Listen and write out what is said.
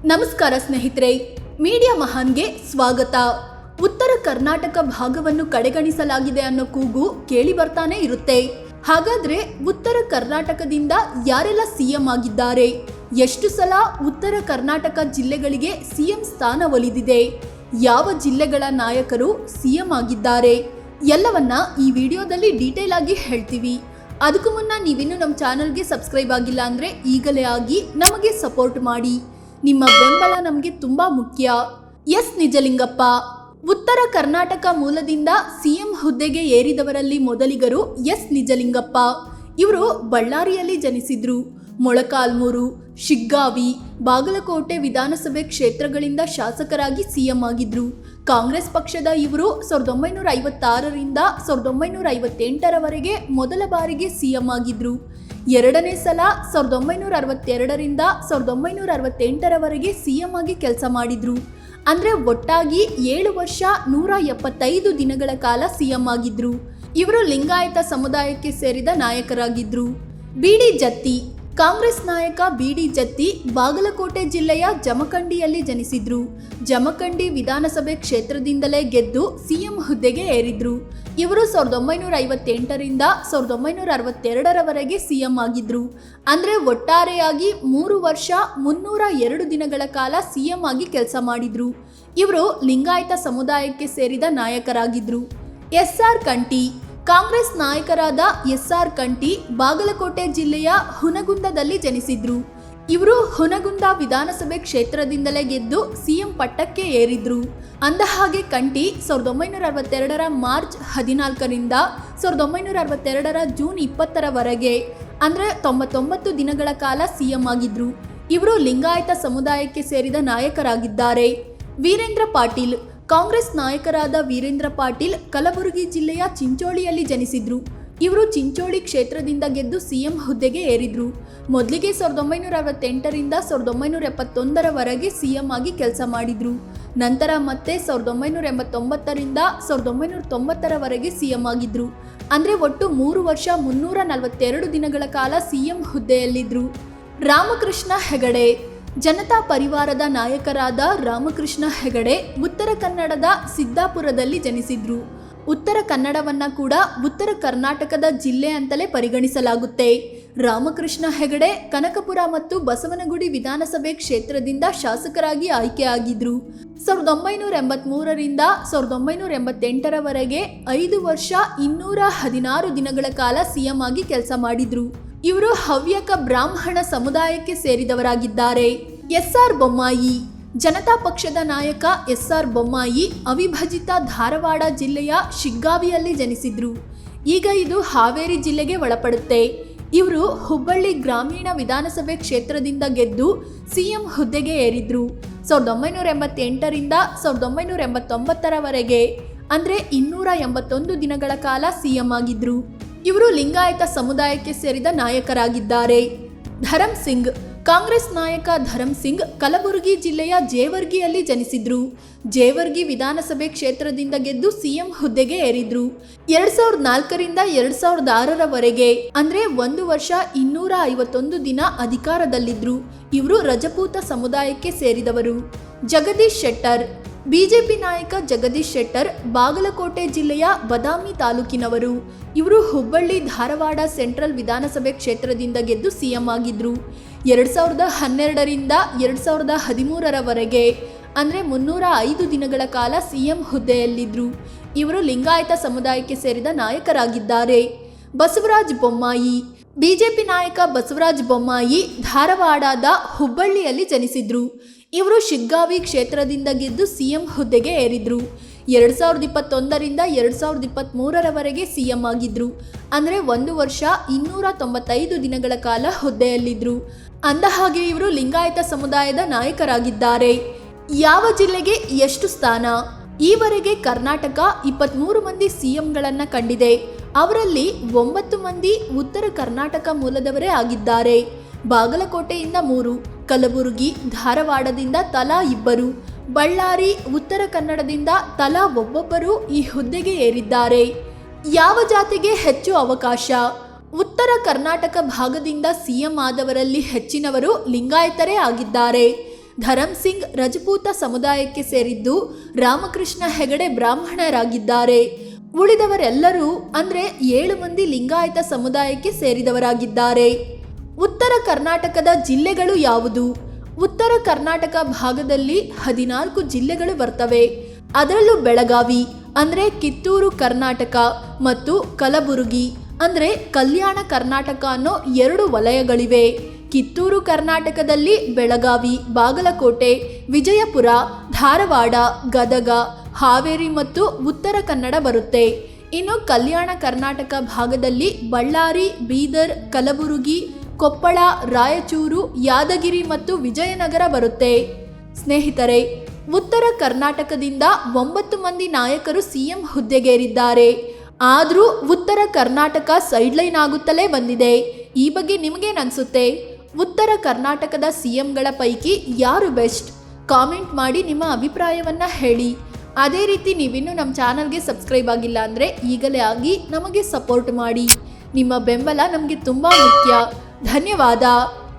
ನಮಸ್ಕಾರ ಸ್ನೇಹಿತರೆ, ಮೀಡಿಯಾ ಮಹಾನ್ಗೆ ಸ್ವಾಗತ. ಉತ್ತರ ಕರ್ನಾಟಕ ಭಾಗವನ್ನು ಕಡೆಗಣಿಸಲಾಗಿದೆ ಅನ್ನೋ ಕೂಗು ಕೇಳಿ ಬರ್ತಾನೆ ಇರುತ್ತೆ. ಹಾಗಾದ್ರೆ ಉತ್ತರ ಕರ್ನಾಟಕದಿಂದ ಯಾರೆಲ್ಲ ಸಿಎಂ ಆಗಿದ್ದಾರೆ, ಎಷ್ಟು ಸಲ ಉತ್ತರ ಕರ್ನಾಟಕ ಜಿಲ್ಲೆಗಳಿಗೆ ಸಿಎಂ ಸ್ಥಾನ ಒಲಿದಿದೆ, ಯಾವ ಜಿಲ್ಲೆಗಳ ನಾಯಕರು ಸಿಎಂ ಆಗಿದ್ದಾರೆ, ಎಲ್ಲವನ್ನ ಈ ವಿಡಿಯೋದಲ್ಲಿ ಡೀಟೇಲ್ ಆಗಿ ಹೇಳ್ತೀವಿ. ಅದಕ್ಕೂ ಮುನ್ನ ನೀವಿನ್ನು ನಮ್ಮ ಚಾನಲ್ಗೆ ಸಬ್ಸ್ಕ್ರೈಬ್ ಆಗಿಲ್ಲ ಅಂದರೆ ಈಗಲೇ ಆಗಿ ನಮಗೆ ಸಪೋರ್ಟ್ ಮಾಡಿ. ನಿಮ್ಮ ಬೆಂಬಲ ನಮಗೆ ತುಂಬಾ ಮುಖ್ಯ. ಎಸ್ ನಿಜಲಿಂಗಪ್ಪ ಉತ್ತರ ಕರ್ನಾಟಕ ಮೂಲದಿಂದ ಸಿಎಂ ಹುದ್ದೆಗೆ ಏರಿದವರಲ್ಲಿ ಮೊದಲಿಗರು ಎಸ್ ನಿಜಲಿಂಗಪ್ಪ. ಇವರು ಬಳ್ಳಾರಿಯಲ್ಲಿ ಜನಿಸಿದ್ರು. ಮೊಳಕಾಲ್ಮೂರು, ಶಿಗ್ಗಾವಿ, ಬಾಗಲಕೋಟೆ ವಿಧಾನಸಭೆ ಕ್ಷೇತ್ರಗಳಿಂದ ಶಾಸಕರಾಗಿ ಸಿಎಂ ಆಗಿದ್ರು. ಕಾಂಗ್ರೆಸ್ ಪಕ್ಷದ ಇವರು 1956ರಿಂದ 1958ರವರೆಗೆ ಮೊದಲ ಬಾರಿಗೆ ಸಿಎಂ ಆಗಿದ್ರು. ಎರಡನೇ ಸಲ 1962ರಿಂದ 1968ರವರೆಗೆ ಸಿಎಂ ಆಗಿ ಕೆಲಸ ಮಾಡಿದ್ರು. ಅಂದ್ರೆ ಒಟ್ಟಾಗಿ 7 ವರ್ಷ 175 ದಿನಗಳ ಕಾಲ ಸಿಎಂ ಆಗಿದ್ರು. ಇವರು ಲಿಂಗಾಯತ ಸಮುದಾಯಕ್ಕೆ ಸೇರಿದ ನಾಯಕರಾಗಿದ್ರು. ಬಿಡಿ ಜತ್ತಿ ಕಾಂಗ್ರೆಸ್ ನಾಯಕ ಬಿಡಿ ಜತ್ತಿ ಬಾಗಲಕೋಟೆ ಜಿಲ್ಲೆಯ ಜಮಖಂಡಿಯಲ್ಲಿ ಜನಿಸಿದ್ರು. ಜಮಖಂಡಿ ವಿಧಾನಸಭೆ ಕ್ಷೇತ್ರದಿಂದಲೇ ಗೆದ್ದು ಸಿಎಂ ಹುದ್ದೆಗೆ ಏರಿದ್ರು. ಇವರು 1958ರಿಂದ 1962ರವರೆಗೆ ಸಿಎಂ ಆಗಿದ್ರು. ಅಂದ್ರೆ ಒಟ್ಟಾರೆಯಾಗಿ 3 ವರ್ಷ 302 ದಿನಗಳ ಕಾಲ ಸಿಎಂ ಆಗಿ ಕೆಲಸ ಮಾಡಿದ್ರು. ಇವರು ಲಿಂಗಾಯತ ಸಮುದಾಯಕ್ಕೆ ಸೇರಿದ ನಾಯಕರಾಗಿದ್ರು. ಎಸ್.ಆರ್. ಕಂಠಿ ಕಾಂಗ್ರೆಸ್ ನಾಯಕರಾದ ಎಸ್.ಆರ್. ಕಂಠಿ ಬಾಗಲಕೋಟೆ ಜಿಲ್ಲೆಯ ಹುನಗುಂದದಲ್ಲಿ ಜನಿಸಿದ್ರು. ಇವರು ಹುನಗುಂದ ವಿಧಾನಸಭೆ ಕ್ಷೇತ್ರದಿಂದಲೇ ಗೆದ್ದು ಸಿಎಂ ಪಟ್ಟಕ್ಕೆ ಏರಿದ್ರು. ಅಂದಹಾಗೆ ಕಂಠಿ 1962ರ ಮಾರ್ಚ್ 14ರಿಂದ 1962ರ ಜೂನ್ 20ರವರೆಗೆ ಅಂದ್ರೆ 99 ದಿನಗಳ ಕಾಲ ಸಿಎಂ ಆಗಿದ್ರು. ಇವರು ಲಿಂಗಾಯತ ಸಮುದಾಯಕ್ಕೆ ಸೇರಿದ ನಾಯಕರಾಗಿದ್ದಾರೆ. ವೀರೇಂದ್ರ ಪಾಟೀಲ್ ಕಾಂಗ್ರೆಸ್ ನಾಯಕರಾದ ವೀರೇಂದ್ರ ಪಾಟೀಲ್ ಕಲಬುರಗಿ ಜಿಲ್ಲೆಯ ಚಿಂಚೋಳಿಯಲ್ಲಿ ಜನಿಸಿದ್ರು. ಇವರು ಚಿಂಚೋಳಿ ಕ್ಷೇತ್ರದಿಂದ ಗೆದ್ದು ಸಿಎಂ ಹುದ್ದೆಗೆ ಏರಿದ್ರು. ಮೊದಲಿಗೆ 1968ರಿಂದ 1971ರವರೆಗೆ ಸಿಎಂ ಆಗಿ ಕೆಲಸ ಮಾಡಿದ್ರು. ನಂತರ ಮತ್ತೆ 1989ರಿಂದ 1990ರವರೆಗೆ ಸಿಎಂ ಆಗಿದ್ರು. ಅಂದ್ರೆ ಒಟ್ಟು 3 ವರ್ಷ 342 ದಿನಗಳ ಕಾಲ ಸಿಎಂ ಹುದ್ದೆಯಲ್ಲಿದ್ರು. ರಾಮಕೃಷ್ಣ ಹೆಗಡೆ ಜನತಾ ಪರಿವಾರದ ನಾಯಕರಾದ ರಾಮಕೃಷ್ಣ ಹೆಗಡೆ ಉತ್ತರ ಕನ್ನಡದ ಸಿದ್ದಾಪುರದಲ್ಲಿ ಜನಿಸಿದ್ರು. ಉತ್ತರ ಕನ್ನಡವನ್ನ ಕೂಡ ಉತ್ತರ ಕರ್ನಾಟಕದ ಜಿಲ್ಲೆ ಅಂತಲೇ ಪರಿಗಣಿಸಲಾಗುತ್ತೆ. ರಾಮಕೃಷ್ಣ ಹೆಗಡೆ ಕನಕಪುರ ಮತ್ತು ಬಸವನಗುಡಿ ವಿಧಾನಸಭೆ ಕ್ಷೇತ್ರದಿಂದ ಶಾಸಕರಾಗಿ ಆಯ್ಕೆಯಾಗಿದ್ರು. 1983ರಿಂದ 1988ರವರೆಗೆ 5 ವರ್ಷ 216 ದಿನಗಳ ಕಾಲ ಸಿಎಂ ಆಗಿ ಕೆಲಸ ಮಾಡಿದ್ರು. ಇವರು ಹವ್ಯಕ ಬ್ರಾಹ್ಮಣ ಸಮುದಾಯಕ್ಕೆ ಸೇರಿದವರಾಗಿದ್ದಾರೆ. ಎಸ್.ಆರ್. ಬೊಮ್ಮಾಯಿ ಜನತಾ ಪಕ್ಷದ ನಾಯಕ ಎಸ್.ಆರ್. ಬೊಮ್ಮಾಯಿ ಅವಿಭಜಿತ ಧಾರವಾಡ ಜಿಲ್ಲೆಯ ಶಿಗ್ಗಾವಿಯಲ್ಲಿ ಜನಿಸಿದ್ರು. ಈಗ ಇದು ಹಾವೇರಿ ಜಿಲ್ಲೆಗೆ ಒಳಪಡುತ್ತೆ. ಇವರು ಹುಬ್ಬಳ್ಳಿ ಗ್ರಾಮೀಣ ವಿಧಾನಸಭೆ ಕ್ಷೇತ್ರದಿಂದ ಗೆದ್ದು ಸಿಎಂ ಹುದ್ದೆಗೆ ಏರಿದ್ರು. 1988ರಿಂದ 1989ರವರೆಗೆ ಅಂದ್ರೆ 281 ದಿನಗಳ ಕಾಲ ಸಿಎಂ ಆಗಿದ್ರು. ಇವರು ಲಿಂಗಾಯತ ಸಮುದಾಯಕ್ಕೆ ಸೇರಿದ ನಾಯಕರಾಗಿದ್ದಾರೆ. ಧರಮ್ ಸಿಂಗ್ ಕಾಂಗ್ರೆಸ್ ನಾಯಕ ಧರಮ್ ಸಿಂಗ್ ಕಲಬುರಗಿ ಜಿಲ್ಲೆಯ ಜೇವರ್ಗಿಯಲ್ಲಿ ಜನಿಸಿದ್ರು. ಜೇವರ್ಗಿ ವಿಧಾನಸಭೆ ಕ್ಷೇತ್ರದಿಂದ ಗೆದ್ದು ಸಿಎಂ ಹುದ್ದೆಗೆ ಏರಿದ್ರು. 2004ರಿಂದ 2006ರವರೆಗೆ ಅಂದ್ರೆ 1 ವರ್ಷ 251 ದಿನ ಅಧಿಕಾರದಲ್ಲಿದ್ರು. ಇವರು ರಜಪೂತ ಸಮುದಾಯಕ್ಕೆ ಸೇರಿದವರು. ಜಗದೀಶ್ ಶೆಟ್ಟರ್ ಬಿಜೆಪಿ ನಾಯಕ ಜಗದೀಶ್ ಶೆಟ್ಟರ್ ಬಾಗಲಕೋಟೆ ಜಿಲ್ಲೆಯ ಬದಾಮಿ ತಾಲೂಕಿನವರು. ಇವರು ಹುಬ್ಬಳ್ಳಿ ಧಾರವಾಡ ಸೆಂಟ್ರಲ್ ವಿಧಾನಸಭೆ ಕ್ಷೇತ್ರದಿಂದ ಗೆದ್ದು ಸಿಎಂ ಆಗಿದ್ರು. 2012ರಿಂದ 2013ರವರೆಗೆ ಅಂದರೆ 305 ದಿನಗಳ ಕಾಲ ಸಿಎಂ ಹುದ್ದೆಯಲ್ಲಿದ್ದರು. ಇವರು ಲಿಂಗಾಯತ ಸಮುದಾಯಕ್ಕೆ ಸೇರಿದ ನಾಯಕರಾಗಿದ್ದಾರೆ. ಬಸವರಾಜ ಬೊಮ್ಮಾಯಿ ಬಿಜೆಪಿ ನಾಯಕ ಬಸವರಾಜ ಬೊಮ್ಮಾಯಿ ಧಾರವಾಡದ ಹುಬ್ಬಳ್ಳಿಯಲ್ಲಿ ಜನಿಸಿದ್ರು. ಇವರು ಶಿಗ್ಗಾವಿ ಕ್ಷೇತ್ರದಿಂದ ಗೆದ್ದು ಸಿಎಂ ಹುದ್ದೆಗೆ ಏರಿದ್ರು. 2021ರಿಂದ 2023ರವರೆಗೆ ಸಿಎಂ ಆಗಿದ್ರು. ಅಂದರೆ 1 ವರ್ಷ 295 ದಿನಗಳ ಕಾಲ ಹುದ್ದೆಯಲ್ಲಿದ್ದರು. ಅಂದಹಾಗೆ ಇವರು ಲಿಂಗಾಯತ ಸಮುದಾಯದ ನಾಯಕರಾಗಿದ್ದಾರೆ. ಯಾವ ಜಿಲ್ಲೆಗೆ ಎಷ್ಟು ಸ್ಥಾನ? ಈವರೆಗೆ ಕರ್ನಾಟಕ 23 ಮಂದಿ ಸಿಎಂಗಳನ್ನು ಕಂಡಿದೆ. ಅವರಲ್ಲಿ 9 ಮಂದಿ ಉತ್ತರ ಕರ್ನಾಟಕ ಮೂಲದವರೇ ಆಗಿದ್ದಾರೆ. ಬಾಗಲಕೋಟೆಯಿಂದ 3, ಕಲಬುರಗಿ, ಧಾರವಾಡದಿಂದ ತಲಾ 2, ಬಳ್ಳಾರಿ, ಉತ್ತರ ಕನ್ನಡದಿಂದ ತಲಾ ಒಬ್ಬೊಬ್ಬರು ಈ ಹುದ್ದೆಗೆ ಏರಿದ್ದಾರೆ. ಯಾವ ಜಾತಿಗೆ ಹೆಚ್ಚು ಅವಕಾಶ? ಉತ್ತರ ಕರ್ನಾಟಕ ಭಾಗದಿಂದ ಸಿಎಂ ಆದವರಲ್ಲಿ ಹೆಚ್ಚಿನವರು ಲಿಂಗಾಯತರೇ ಆಗಿದ್ದಾರೆ. ಧರಮ್ ಸಿಂಗ್ ರಜಪೂತ ಸಮುದಾಯಕ್ಕೆ ಸೇರಿದ್ದು, ರಾಮಕೃಷ್ಣ ಹೆಗಡೆ ಬ್ರಾಹ್ಮಣರಾಗಿದ್ದಾರೆ. ಉಳಿದವರೆಲ್ಲರೂ ಅಂದ್ರೆ 7 ಮಂದಿ ಲಿಂಗಾಯತ ಸಮುದಾಯಕ್ಕೆ ಸೇರಿದವರಾಗಿದ್ದಾರೆ. ಉತ್ತರ ಕರ್ನಾಟಕದ ಜಿಲ್ಲೆಗಳು ಯಾವುದು? ಉತ್ತರ ಕರ್ನಾಟಕ ಭಾಗದಲ್ಲಿ 14 ಜಿಲ್ಲೆಗಳು ಬರ್ತವೆ. ಅದರಲ್ಲೂ ಬೆಳಗಾವಿ ಅಂದ್ರೆ ಕಿತ್ತೂರು ಕರ್ನಾಟಕ ಮತ್ತು ಕಲಬುರಗಿ ಅಂದ್ರೆ ಕಲ್ಯಾಣ ಕರ್ನಾಟಕ ಅನ್ನೋ 2 ವಲಯಗಳಿವೆ. ಕಿತ್ತೂರು ಕರ್ನಾಟಕದಲ್ಲಿ ಬೆಳಗಾವಿ, ಬಾಗಲಕೋಟೆ, ವಿಜಯಪುರ, ಧಾರವಾಡ, ಗದಗ, ಹಾವೇರಿ ಮತ್ತು ಉತ್ತರ ಕನ್ನಡ ಬರುತ್ತೆ. ಇನ್ನು ಕಲ್ಯಾಣ ಕರ್ನಾಟಕ ಭಾಗದಲ್ಲಿ ಬಳ್ಳಾರಿ, ಬೀದರ್, ಕಲಬುರಗಿ, ಕೊಪ್ಪಳ, ರಾಯಚೂರು, ಯಾದಗಿರಿ ಮತ್ತು ವಿಜಯನಗರ ಬರುತ್ತೆ. ಸ್ನೇಹಿತರೆ, ಉತ್ತರ ಕರ್ನಾಟಕದಿಂದ 9 ಮಂದಿ ನಾಯಕರು ಸಿಎಂ ಹುದ್ದೆಗೇರಿದ್ದಾರೆ. ಆದರೂ ಉತ್ತರ ಕರ್ನಾಟಕ ಸೈಡ್ಲೈನ್ ಆಗುತ್ತಲೇ ಬಂದಿದೆ. ಈ ಬಗ್ಗೆ ನಿಮಗೇನನ್ಸುತ್ತೆ? ಉತ್ತರ ಕರ್ನಾಟಕದ ಸಿಎಂಗಳ ಪೈಕಿ ಯಾರು ಬೆಸ್ಟ್? ಕಾಮೆಂಟ್ ಮಾಡಿ ನಿಮ್ಮ ಅಭಿಪ್ರಾಯವನ್ನ ಹೇಳಿ. ಅದೇ ರೀತಿ ನೀವಿನ್ನೂ ನಮ್ಮ ಚಾನಲ್ಗೆ ಸಬ್ಸ್ಕ್ರೈಬ್ ಆಗಿಲ್ಲ ಅಂದರೆ ಈಗಲೇ ಆಗಿ ನಮಗೆ ಸಪೋರ್ಟ್ ಮಾಡಿ. ನಿಮ್ಮ ಬೆಂಬಲ ನಮಗೆ ತುಂಬ ಮುಖ್ಯ. ಧನ್ಯವಾದ.